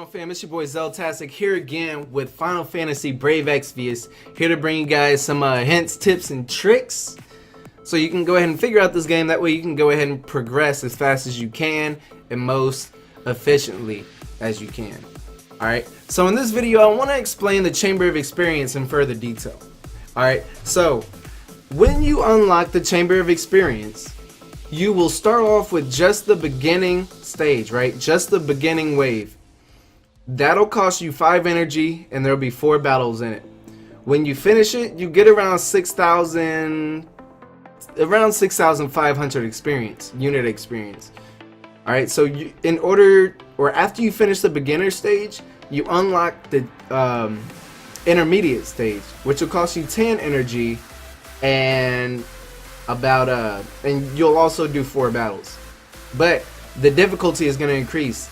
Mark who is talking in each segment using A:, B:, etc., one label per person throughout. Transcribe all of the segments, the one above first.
A: fam, it's your boy Zelltastic here again with Final Fantasy Brave Exvius, here to bring you guys some hints, tips, and tricks so you can go ahead and figure out this game. That way you can go ahead and progress as fast as you can and most efficiently as you can. Alright, so in this video I want to explain the Chamber of Experience in further detail. Alright, so when you unlock the Chamber of Experience, you will start off with just the beginning stage, right? Just the beginning wave. That'll cost you 5 energy and there'll be 4 battles in it. When you finish it, you get around 6,500 experience, unit experience. Alright, so you, after you finish the beginner stage, you unlock the intermediate stage, which will cost you 10 energy and and you'll also do 4 battles. But the difficulty is going to increase.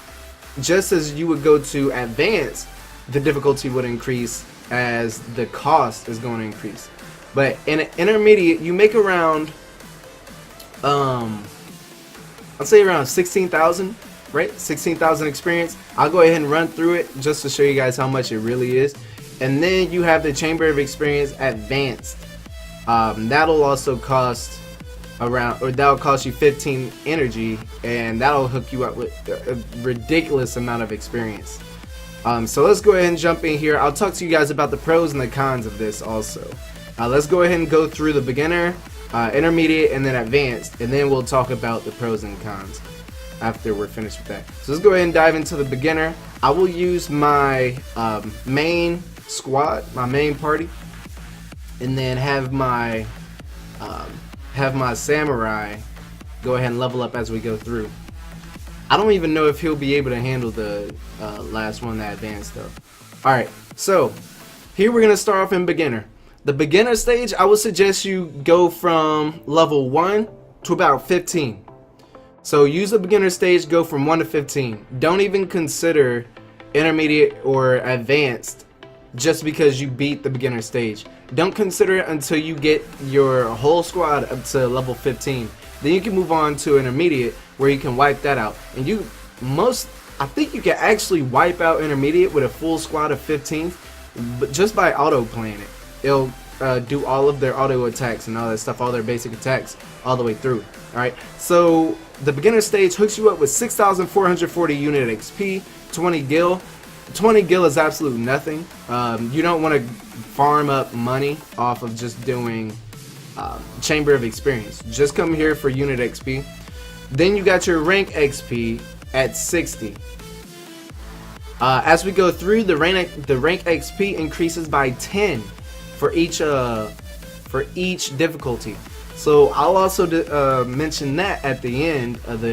A: Just as you would go to advanced, the difficulty would increase as the cost is going to increase. But in an intermediate, you make around I'd say around 16,000, right? 16,000 experience. I'll go ahead and run through it just to show you guys how much it really is. And then you have the Chamber of Experience Advanced. That'll also cost that'll cost you 15 energy, and that'll hook you up with a ridiculous amount of experience. So let's go ahead and jump in here. I'll talk to you guys about the pros and the cons of this also. Let's go ahead and go through the beginner, intermediate, and then advanced, and then we'll talk about the pros and cons after we're finished with that. So let's go ahead and dive into the beginner. I will use my main squad, my main party, and then have my samurai go ahead and level up as we go through. I don't even know if he'll be able to handle the last one, that advanced though. Alright, so here we're gonna start off in beginner. The beginner stage, I would suggest you go from level 1 to about 15. So use the beginner stage, go from 1 to 15. Don't even consider intermediate or advanced just because you beat the beginner stage. Don't consider it until you get your whole squad up to level 15. Then you can move on to intermediate, where you can wipe that out. And I think you can actually wipe out intermediate with a full squad of 15, but just by auto playing it. It'll do all of their auto attacks and all that stuff, all their basic attacks all the way through. Alright, so the beginner stage hooks you up with 6,440 unit XP, 20 gil. 20 gil is absolute nothing. You don't want to farm up money off of just doing Chamber of Experience. Just come here for unit XP. Then you got your rank XP at 60. As we go through, the rank XP increases by 10 for each difficulty. So I'll also mention that at the end of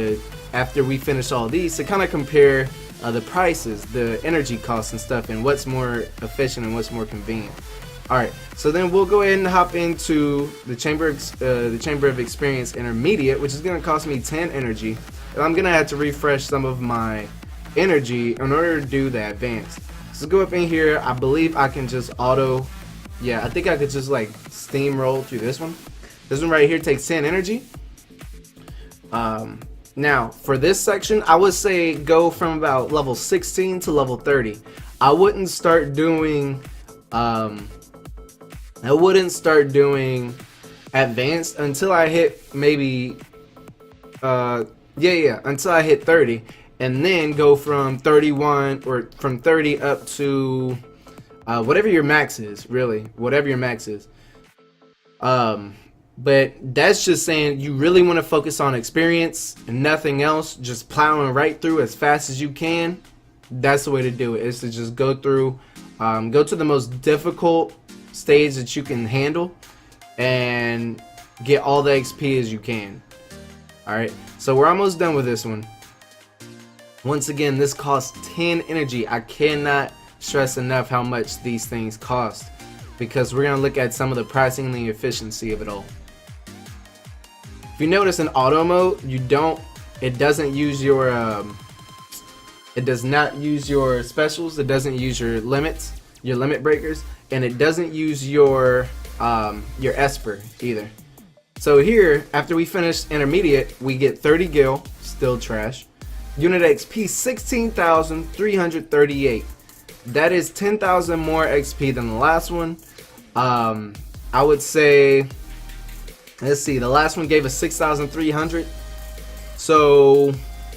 A: after we finish all these, to kind of compare the prices, the energy costs and stuff, and what's more efficient and what's more convenient. Alright, so then we'll go ahead and hop into the Chamber of Experience Intermediate, which is going to cost me 10 energy, and I'm going to have to refresh some of my energy in order to do the advanced. So go up in here. I believe I can just I think I could just like steamroll through this one. This one right here takes 10 energy. Now, for this section, I would say go from about level 16 to level 30. I wouldn't start doing advanced until I hit maybe until I hit 30, and then go from 31 or from 30 up to whatever your max is, really, whatever your max is. But that's just saying you really want to focus on experience and nothing else, just plowing right through as fast as you can. That's the way to do it, is to just go through, go to the most difficult stage that you can handle and get all the XP as you can. Alright, so we're almost done with this one. Once again, this costs 10 energy. I cannot stress enough how much these things cost, because we're going to look at some of the pricing and the efficiency of it all. If you notice in auto mode, it doesn't use your it does not use your specials, it doesn't use your limits, your limit breakers, and it doesn't use your Esper either. So here, after we finish intermediate, we get 30 gil, still trash. Unit XP 16,338. That is 10,000 more XP than the last one. I would say, let's see, the last one gave us 6,300. So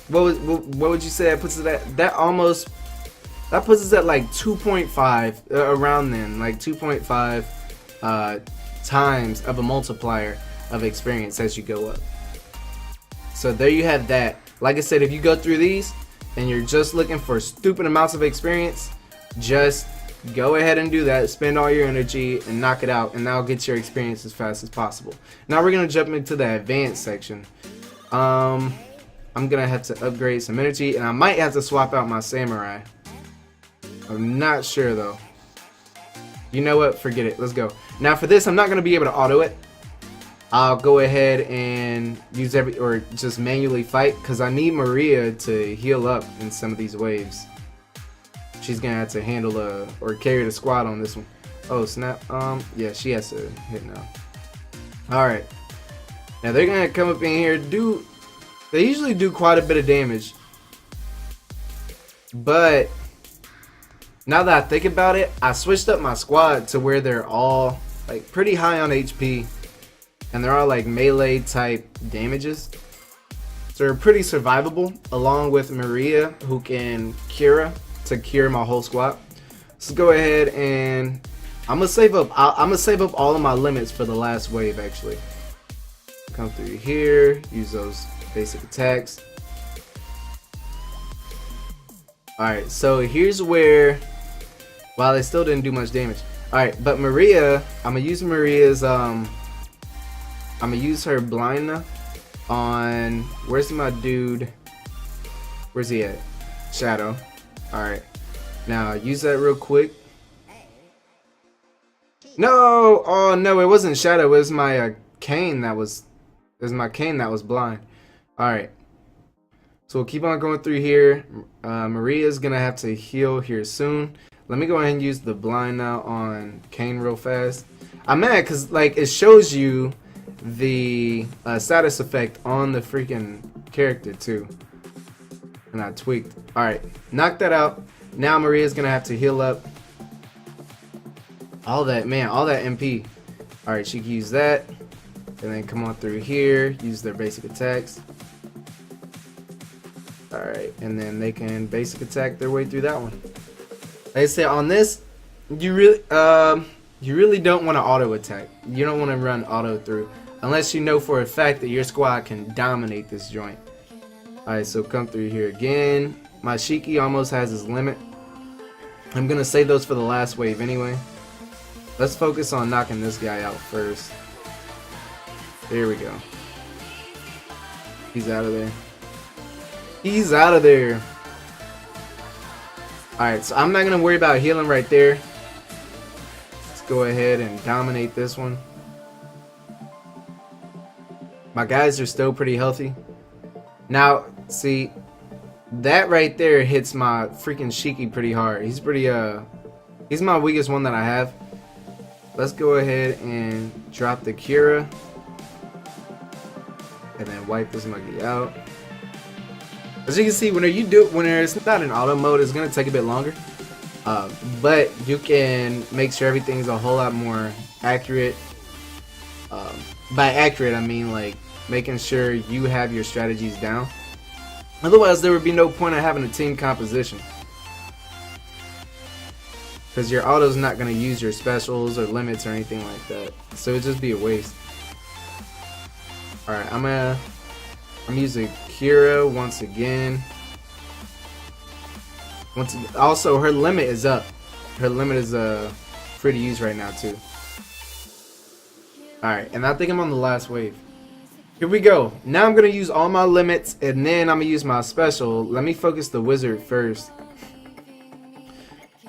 A: what would you say that puts it at? That puts us at like 2.5 around then, like 2.5 times of a multiplier of experience as you go up. So there you have that. Like I said, if you go through these and you're just looking for stupid amounts of experience, just go ahead and do that. Spend all your energy and knock it out, and that'll get your experience as fast as possible. Now we're gonna jump into the advanced section. I'm gonna have to upgrade some energy, and I might have to swap out my samurai. I'm not sure though. You know what? Forget it. Let's go. Now for this, I'm not gonna be able to auto it. I'll go ahead and use or just manually fight, because I need Maria to heal up in some of these waves. She's gonna have to handle or carry the squad on this one. Oh snap! Yeah, she has to hit now. All right. Now they're gonna come up in here. They usually do quite a bit of damage, but now that I think about it, I switched up my squad to where they're all like pretty high on HP. And they're all like melee type damages, so they're pretty survivable, along with Maria, who can cure my whole squad. So go ahead and I'm gonna save up all of my limits for the last wave. Actually, come through here, use those basic attacks. All right, so here's where, wow, they still didn't do much damage. All right, but Maria, I'm gonna use Maria's I'm gonna use her blind on, where's my dude? Where's he at? Shadow. Alright. Now use that real quick. No! Oh no, it wasn't Shadow, it was my cane that was blind. Alright. So we'll keep on going through here. Maria's gonna have to heal here soon. Let me go ahead and use the blind now on Kane real fast. I'm mad because like it shows you the status effect on the freaking character too, and I tweaked. All right, knock that out. Now Maria's gonna have to heal up all that MP. All right, she can use that, and then come on through here, use their basic attacks. All right, and then they can basic attack their way through that one. Like I say, on this, you really don't want to auto attack. You don't want to run auto through, unless you know for a fact that your squad can dominate this joint. Alright, so come through here again. My Shiki almost has his limit. I'm going to save those for the last wave anyway. Let's focus on knocking this guy out first. There we go. He's out of there. He's out of there. Alright, so I'm not going to worry about healing right there. Let's go ahead and dominate this one. My guys are still pretty healthy. Now, see, that right there hits my freaking Shiki pretty hard. He's my weakest one that I have. Let's go ahead and drop the Cura. And then wipe this monkey out. As you can see, when it's not in auto mode, it's gonna take a bit longer. But you can make sure everything's a whole lot more accurate. By accurate, I mean like making sure you have your strategies down. Otherwise, there would be no point in having a team composition, because your auto's not going to use your specials or limits or anything like that. So it'd just be a waste. Alright, I'm using Kira once again. Also, her limit is up. Her limit is free to use right now too. Alright, and I think I'm on the last wave. Here we go. Now I'm going to use all my limits, and then I'm going to use my special. Let me focus the wizard first.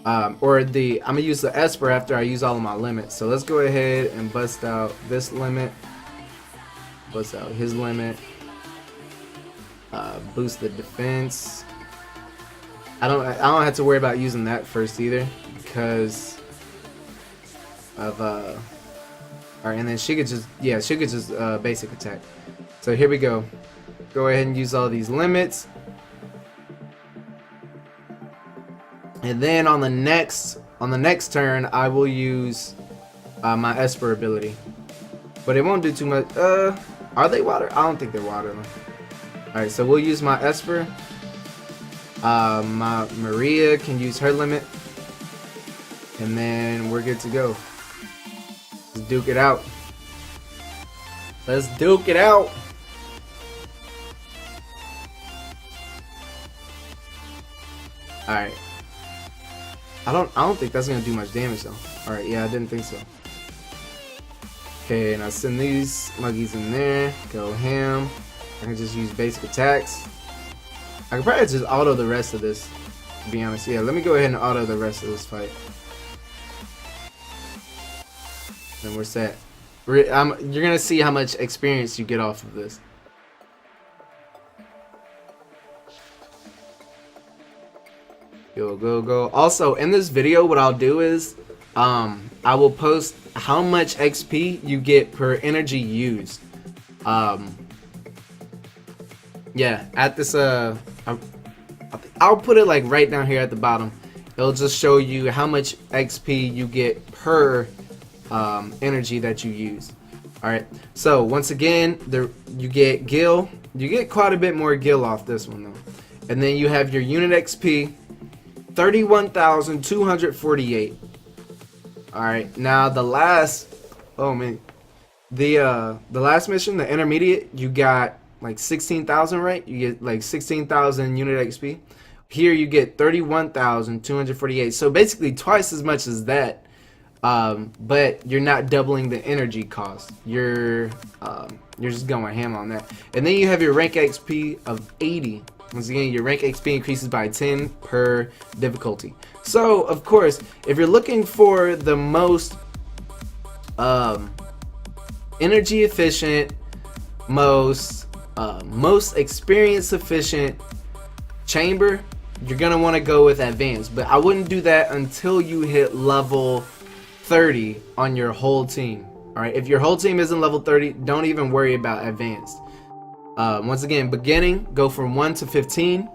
A: I'm going to use the Esper after I use all of my limits. So let's go ahead and bust out this limit. Bust out his limit. Boost the defense. I don't have to worry about using that first either, because of alright, and then she could just basic attack. So here we go. Go ahead and use all these limits. And then on the next turn, I will use my Esper ability, but it won't do too much. Are they water? I don't think they're water. All right, so we'll use my Esper. My Maria can use her limit, and then we're good to go. Let's duke it out. Let's duke it out. All right. I don't think that's gonna do much damage though. All right, yeah, I didn't think so. Okay, and I send these muggies in there. Go ham. I can just use basic attacks. I could probably just auto the rest of this, to be honest. Yeah, let me go ahead and auto the rest of this fight. And we're set. You're gonna see how much experience you get off of this. Go. Also, in this video, what I'll do is, I will post how much XP you get per energy used. Yeah, at this, I'll put it like right down here at the bottom. It'll just show you how much XP you get per energy that you use. All right. So once again, you get gil. You get quite a bit more gil off this one though, and then you have your unit XP. 31,248. All right, now the last, oh man, the last mission, the intermediate, you got like 16,000, right? You get like 16,000 unit XP. Here you get 31,248. So basically twice as much as that, but you're not doubling the energy cost. You're just going ham on that. And then you have your rank XP of 80. Once again, your rank XP increases by 10 per difficulty. So, of course, if you're looking for the most energy efficient, most experience efficient chamber, you're gonna want to go with advanced. But I wouldn't do that until you hit level 30 on your whole team. All right, if your whole team isn't level 30, don't even worry about advanced. Once again, beginning, go from 1 to 15.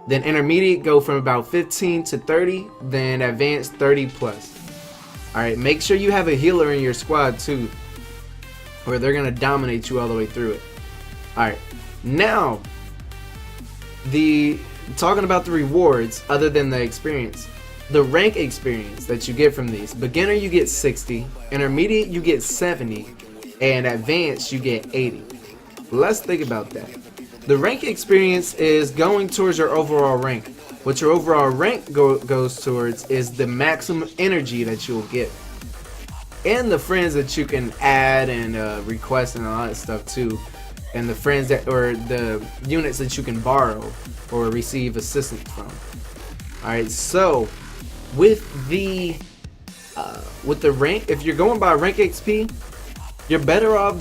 A: Then intermediate, go from about 15 to 30. Then advanced, 30 plus. Alright, make sure you have a healer in your squad too, or they're going to dominate you all the way through it. Alright, now, talking about the rewards other than the experience. The rank experience that you get from these. Beginner, you get 60. Intermediate, you get 70. And advanced, you get 80. Let's think about that. The rank experience is going towards your overall rank. What your overall rank goes towards is the maximum energy that you'll get. And the friends that you can add and request and all that stuff too. And the friends that, or the units that you can borrow or receive assistance from. Alright, so with the rank, if you're going by rank XP, you're better off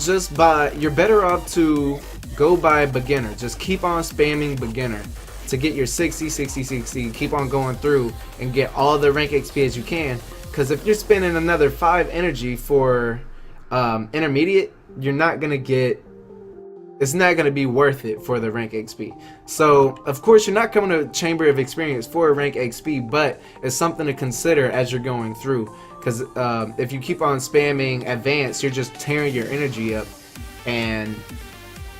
A: to go by beginner. Just keep on spamming beginner to get your 60, 60, 60. Keep on going through and get all the rank XP as you can. Because if you're spending another 5 energy for intermediate, you're not gonna get. It's not gonna be worth it for the rank XP. So of course you're not coming to Chamber of Experience for rank XP, but it's something to consider as you're going through. Because if you keep on spamming advanced, you're just tearing your energy up and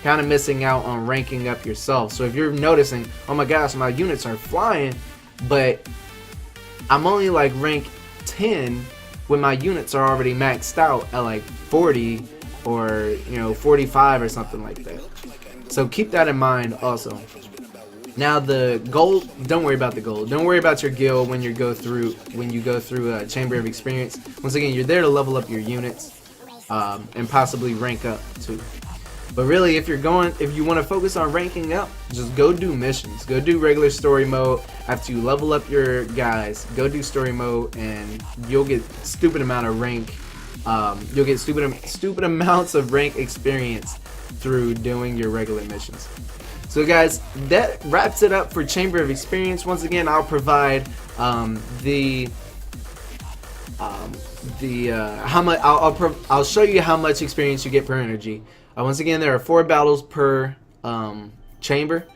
A: kind of missing out on ranking up yourself. So if you're noticing, oh my gosh, my units are flying, but I'm only like rank 10 when my units are already maxed out at like 40 or 45 or something like that. So keep that in mind also. Now the gold, don't worry about the gold. Don't worry about your guild when you go through Chamber of Experience. Once again, you're there to level up your units and possibly rank up too. But really, if you want to focus on ranking up, just go do missions. Go do regular story mode. After you level up your guys, go do story mode, and you'll get stupid amount of rank. You'll get stupid amounts of rank experience through doing your regular missions. So guys, that wraps it up for Chamber of Experience. Once again, I'll provide how much I'll show you how much experience you get per energy. Once again, there are 4 battles per chamber,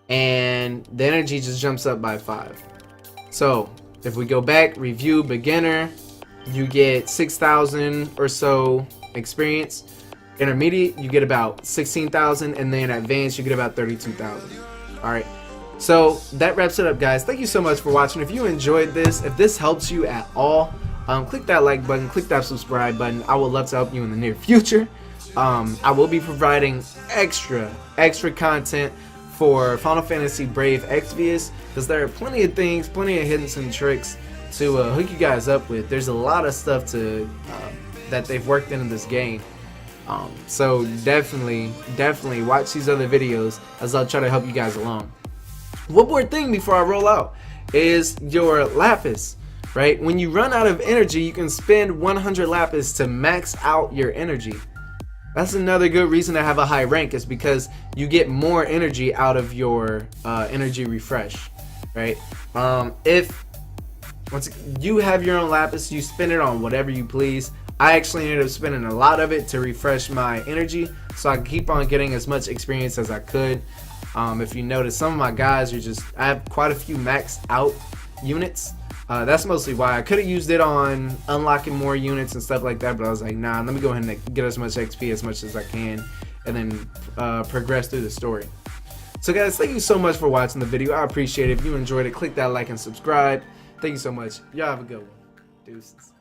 A: and the energy just jumps up by 5. So if we go back, review, beginner, you get 6,000 or so experience. Intermediate, you get about 16,000, and then advanced, you get about 32,000. All right. So that wraps it up, guys. Thank you so much for watching. If you enjoyed this, if this helps you at all, click that like button, click that subscribe button. I would love to help you in the near future. I will be providing extra content for Final Fantasy Brave Exvius, because there are plenty of things, plenty of hints and tricks to hook you guys up with. There's a lot of stuff to that they've worked in this game. So definitely watch these other videos as I'll try to help you guys along. One more thing before I roll out is your lapis, right? When you run out of energy, you can spend 100 lapis to max out your energy. That's another good reason to have a high rank, is because you get more energy out of your energy refresh, right? If once you have your own lapis, you spend it on whatever you please. I actually ended up spending a lot of it to refresh my energy, so I could keep on getting as much experience as I could. If you notice, some of my guys are just, I have quite a few maxed out units. That's mostly why. I could have used it on unlocking more units and stuff like that, but I was like, nah, let me go ahead and get as much XP as much as I can, and then progress through the story. So guys, thank you so much for watching the video. I appreciate it. If you enjoyed it, click that like and subscribe. Thank you so much. Y'all have a good one. Deuces.